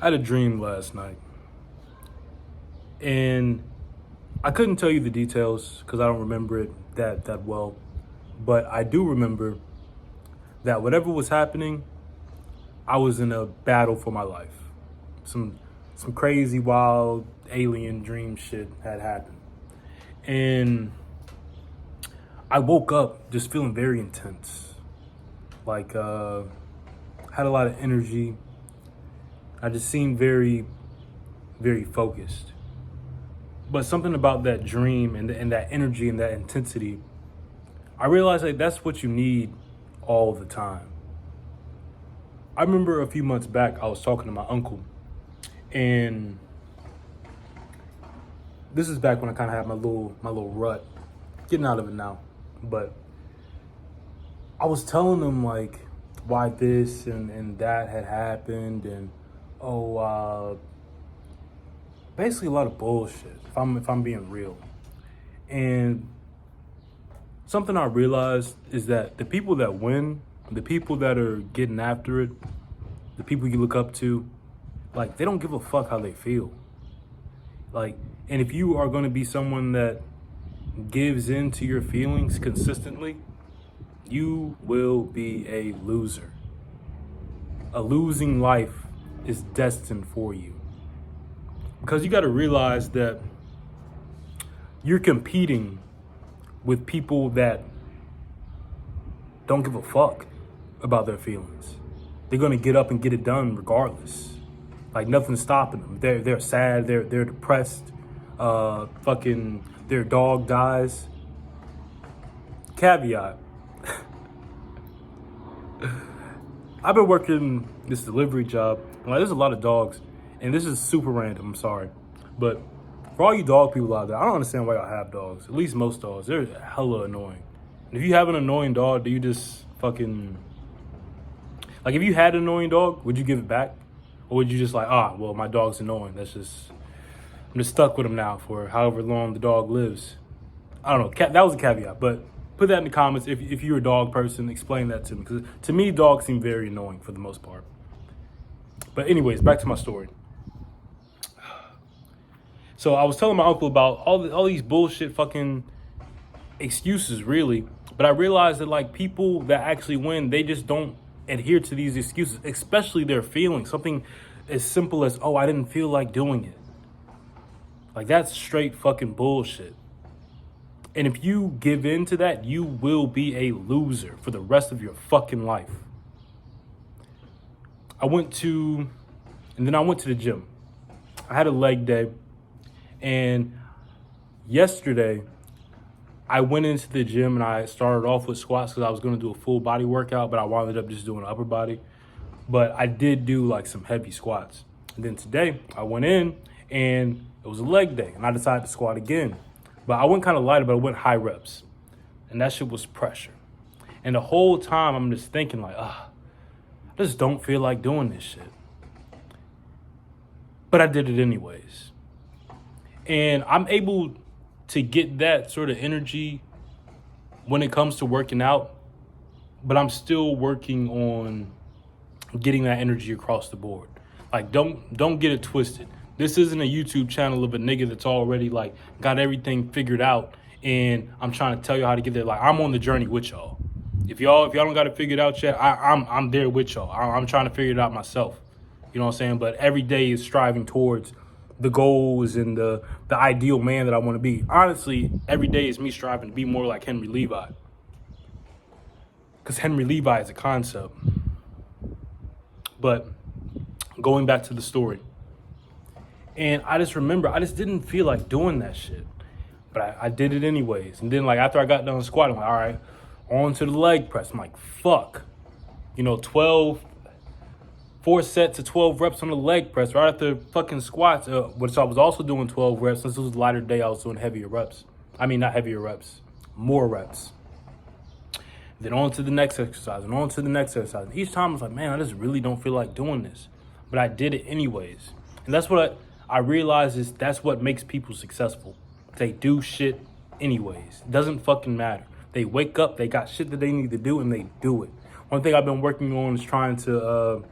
I had a dream last night, and I couldn't tell you the details because I don't remember it that well. But I do remember that whatever was happening, I was in a battle for my life. Some some crazy, wild, alien dream shit had happened, and I woke up just feeling very intense. Like had a lot of energy. I just seemed very focused. But something about that dream and that energy and that intensity, I realized like that's what you need all the time. I remember a few months back I was talking to my uncle, and this is back when I kind of had my little rut, getting out of it now. But I was telling him like why this and that had happened, and oh, basically a lot of bullshit. If I'm being real, and something I realized is that the people that win, the people that are getting after it, the people you look up to, like they don't give a fuck how they feel. Like, and if you are going to be someone that gives in to your feelings consistently, you will be a loser. A losing life is destined for you. Because you got to realize that you're competing with people that don't give a fuck about their feelings. They're gonna get up and get it done regardless. Like nothing's stopping them. They're sad. They're depressed. Fucking their dog dies. Caveat: I've been working this delivery job. Like there's a lot of dogs, and this is super random. I'm sorry, but for all you dog people out there, I don't understand why y'all have dogs. At least most dogs, they're hella annoying. And if you have an annoying dog, do you just fucking like if you had an annoying dog, would you give it back, or would you just like well my dog's annoying? I'm just stuck with him now for however long the dog lives. I don't know. That was a caveat, but put that in the comments if you're a dog person. Explain that to me because to me dogs seem very annoying for the most part. But anyways, back to my story. So I was telling my uncle about all these bullshit fucking excuses, really. But I realized that like people that actually win, they just don't adhere to these excuses, especially their feelings. Something as simple as, oh, I didn't feel like doing it. Like that's straight fucking bullshit. And if you give in to that, you will be a loser for the rest of your fucking life. I went to the gym. I had a leg day. And yesterday, I went into the gym and I started off with squats because I was going to do a full body workout, but I wound up just doing upper body. But I did do like some heavy squats. And then today, I went in and it was a leg day and I decided to squat again. But I went kind of lighter, but I went high reps. And that shit was pressure. And the whole time, I'm just thinking like, I just don't feel like doing this shit. But I did it anyways. And I'm able to get that sort of energy when it comes to working out, but I'm still working on getting that energy across the board. Like don't get it twisted. This isn't a YouTube channel of a nigga that's already like got everything figured out and I'm trying to tell you how to get there. Like I'm on the journey with y'all. If y'all don't got it figured out yet, I'm there with y'all. I'm trying to figure it out myself. You know what I'm saying? But every day is striving towards the goals and the ideal man that I want to be. Honestly, every day is me striving to be more like Henry Levi. Because Henry Levi is a concept. But going back to the story. And I just remember, I just didn't feel like doing that shit. But I did it anyways. And then like after I got done squatting, I'm like, all right, on to the leg press. I'm like, fuck. 4 sets of 12 reps on the leg press right after fucking squats, which I was also doing 12 reps. Since it was a lighter day, I was doing heavier reps. I mean, not heavier reps, more reps. Then on to the next exercise and on to the next exercise. Each time I was like, man, I just really don't feel like doing this. But I did it anyways. And that's what I realized is that's what makes people successful. They do shit anyways. It doesn't fucking matter. They wake up, they got shit that they need to do, and they do it. One thing I've been working on is trying to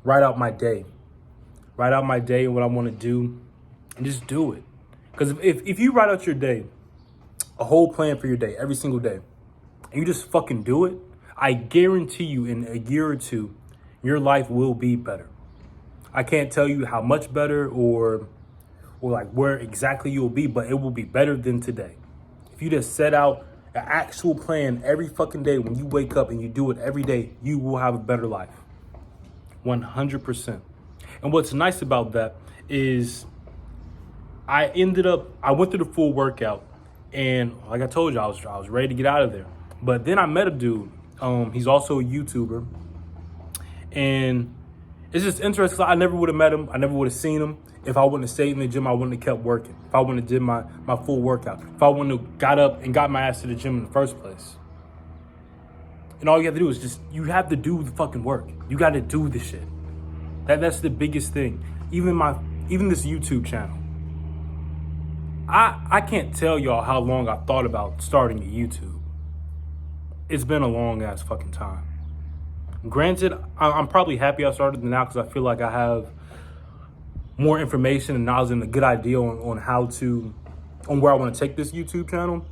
write out my day. write out my day and what I want to do, and just do it. Because if you write out your day, a whole plan for your day, every single day, and you just fucking do it, I guarantee you in a year or two, your life will be better. I can't tell you how much better or like where exactly you'll be, but it will be better than today. If you just set out an actual plan every fucking day when you wake up and you do it every day, you will have a better life. 100%. And what's nice about that is I went through the full workout, and like I told you, I was ready to get out of there. But then I met a dude. He's also a YouTuber, and it's just interesting. I never would have met him. I never would have seen him if I wouldn't have stayed in the gym. I wouldn't have kept working. If I wouldn't have did my full workout. If I wouldn't have got up and got my ass to the gym in the first place. And all you have to do is you have to do the fucking work. You got to do the shit. That's the biggest thing. Even this YouTube channel. I can't tell y'all how long I thought about starting a YouTube. It's been a long ass fucking time. Granted, I'm probably happy I started now because I feel like I have more information and knowledge and a good idea on where I want to take this YouTube channel.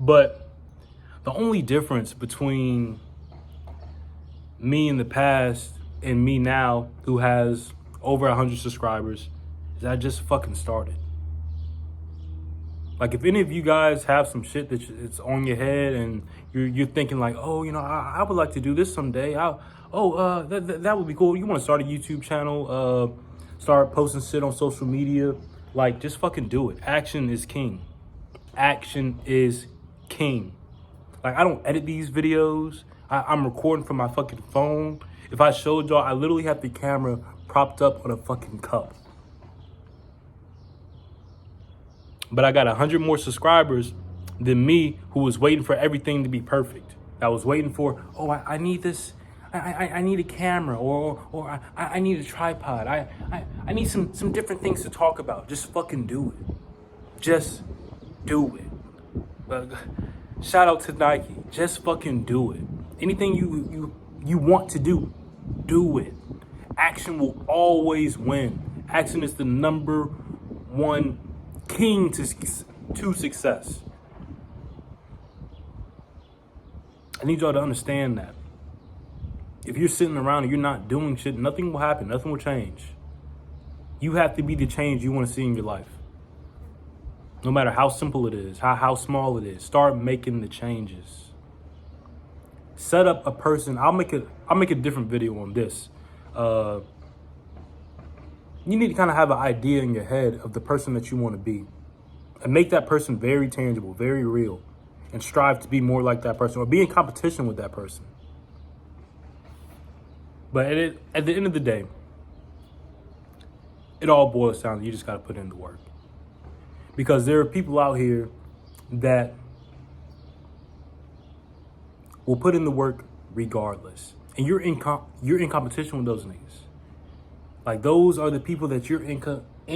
But the only difference between me in the past and me now, who has over 100 subscribers, is I just fucking started. Like, if any of you guys have some shit that's it's on your head and you're thinking like, oh, you know, I would like to do this someday. That would be cool. You want to start a YouTube channel, start posting shit on social media, like, just fucking do it. Action is king. Action is king. Like, I don't edit these videos. I'm recording from my fucking phone. If I showed y'all, I literally have the camera propped up on a fucking cup. But I got 100 more subscribers than me, who was waiting for everything to be perfect. I was waiting for, I need this. I need a camera, or I need a tripod. I need some different things to talk about. Just fucking do it. Just do it. Shout out to Nike. Just fucking do it. Anything you want to do, do it. Action will always win. Action is the number one king to success. I need y'all to understand that. If you're sitting around and you're not doing shit, nothing will happen. Nothing will change. You have to be the change you want to see in your life. No matter how simple it is, how small it is, start making the changes. Set up a person. I'll make a different video on this. You need to kind of have an idea in your head of the person that you want to be, and make that person very tangible, very real, and strive to be more like that person, or be in competition with that person. But at the end of the day, it all boils down to you just got to put in the work. Because there are people out here that will put in the work regardless. And you're in competition with those niggas. Like, those are the people that you're in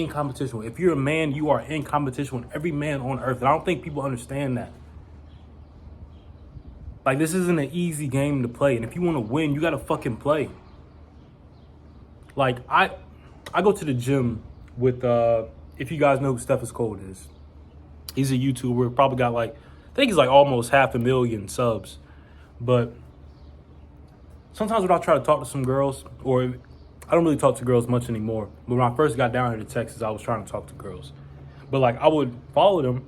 competition with. If you're a man, you are in competition with every man on earth. And I don't think people understand that. Like, this isn't an easy game to play. And if you want to win, you got to fucking play. Like, I go to the gym with, if you guys know who Steffes Cold is. He's a YouTuber, probably got I think he's almost 500,000 subs. But sometimes when I try to talk to some girls, or I don't really talk to girls much anymore. But when I first got down here to Texas, I was trying to talk to girls. But I would follow them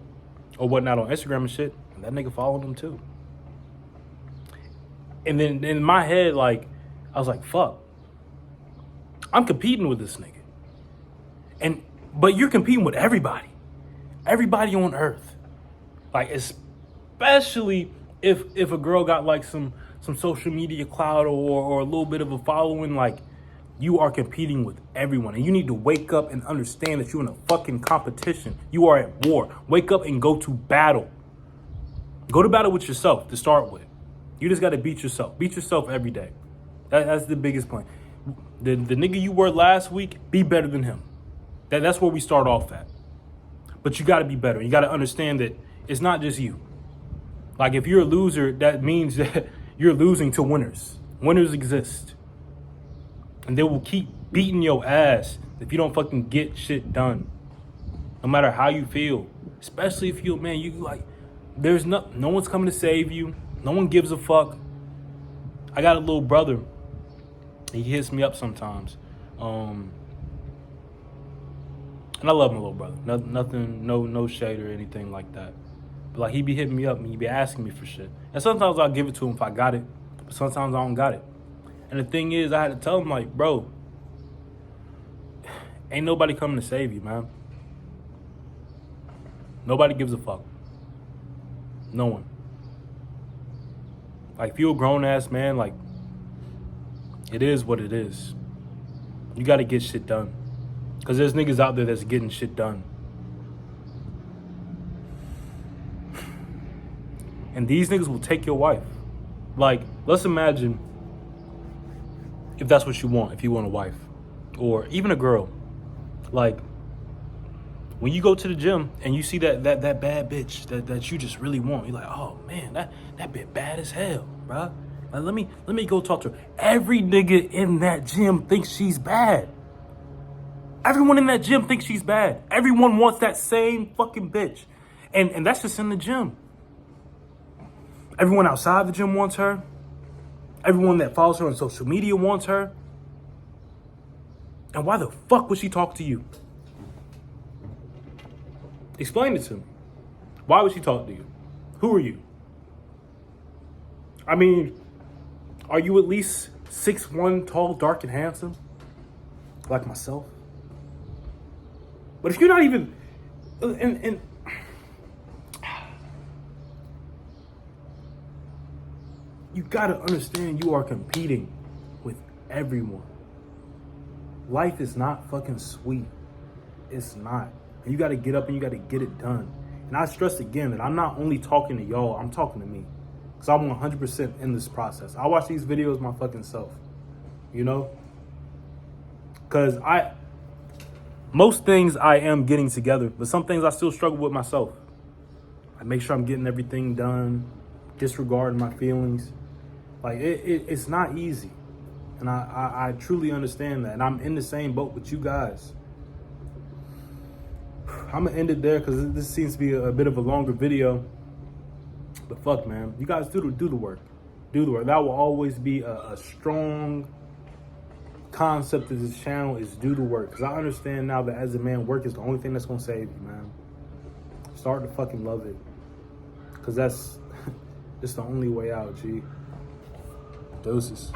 or whatnot on Instagram and shit, and that nigga followed them too. And then in my head, I was like, fuck. I'm competing with this nigga. But you're competing with everybody. Everybody on earth. Especially if a girl got some social media clout or a little bit of a following, you are competing with everyone. And you need to wake up and understand that you're in a fucking competition. You are at war. Wake up and go to battle. Go to battle with yourself to start with. You just got to beat yourself. Beat yourself every day. That's the biggest point. The nigga you were last week, be better than him. That's where we start off at. But you got to be better. You got to understand that it's not just you. If you're a loser, that means that you're losing to winners. Winners exist. And they will keep beating your ass if you don't fucking get shit done. No matter how you feel. Especially if you, man, you like, there's no one's coming to save you. No one gives a fuck. I got a little brother. He hits me up sometimes. And I love my little brother. Nothing, no shade or anything like that. But like, he be hitting me up and he be asking me for shit. And sometimes I'll give it to him if I got it. But sometimes I don't got it. And the thing is, I had to tell him, like, bro, ain't nobody coming to save you, man. Nobody gives a fuck. No one. Like, if you're a grown-ass man, like, it is what it is. You got to get shit done. Because there's niggas out there that's getting shit done. And these niggas will take your wife. Like, let's imagine if that's what you want, if you want a wife. Or even a girl. Like, when you go to the gym and you see that bad bitch that you just really want, you're like, oh man, that bitch bad as hell, bro. Like, let me go talk to her. Every nigga in that gym thinks she's bad. Everyone in that gym thinks she's bad. Everyone wants that same fucking bitch. And that's just in the gym. Everyone outside the gym wants her. Everyone that follows her on social media wants her. And why the fuck would she talk to you? Explain it to me. Why would she talk to you? Who are you? I mean, are you at least 6'1", tall, dark, and handsome? Like myself? But if you're not even... And you gotta understand you are competing with everyone. Life is not fucking sweet. It's not. And you gotta get up and you gotta get it done. And I stress again that I'm not only talking to y'all, I'm talking to me. Because I'm 100% in this process. I watch these videos my fucking self. You know? Because most things I am getting together, but some things I still struggle with myself. I make sure I'm getting everything done, disregarding my feelings. Like, it's not easy. And I truly understand that. And I'm in the same boat with you guys. I'm gonna end it there because this seems to be a bit of a longer video. But fuck, man, you guys do the work. Do the work. That will always be a strong concept of this channel, is do the work. Because I understand now that as a man, work is the only thing that's gonna save you, man. Start to fucking love it. Because that's just the only way out, G. Doses.